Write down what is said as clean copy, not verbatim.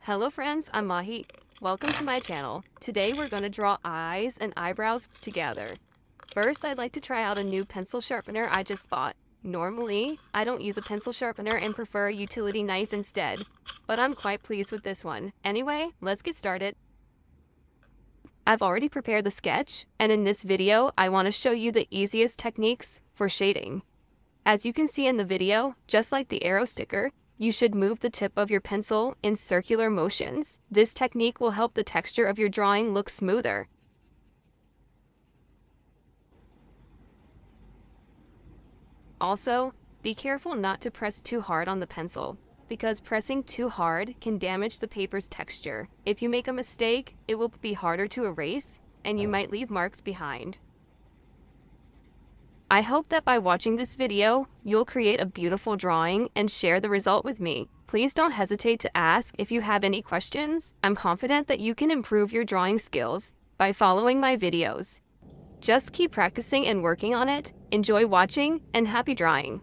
Hello friends, I'm Mahi. Welcome to my channel. Today we're going to draw eyes and eyebrows together. First, I'd like to try out a new pencil sharpener I just bought. Normally, I don't use a pencil sharpener and prefer a utility knife instead, but I'm quite pleased with this one. Anyway, let's get started. I've already prepared the sketch, and in this video, I want to show you the easiest techniques for shading. As you can see in the video, just like the arrow sticker, you should move the tip of your pencil in circular motions. This technique will help the texture of your drawing look smoother. Also, be careful not to press too hard on the pencil, because pressing too hard can damage the paper's texture. If you make a mistake, it will be harder to erase, and you might leave marks behind. I hope that by watching this video, you'll create a beautiful drawing and share the result with me. Please don't hesitate to ask if you have any questions. I'm confident that you can improve your drawing skills by following my videos. Just keep practicing and working on it. Enjoy watching and happy drawing!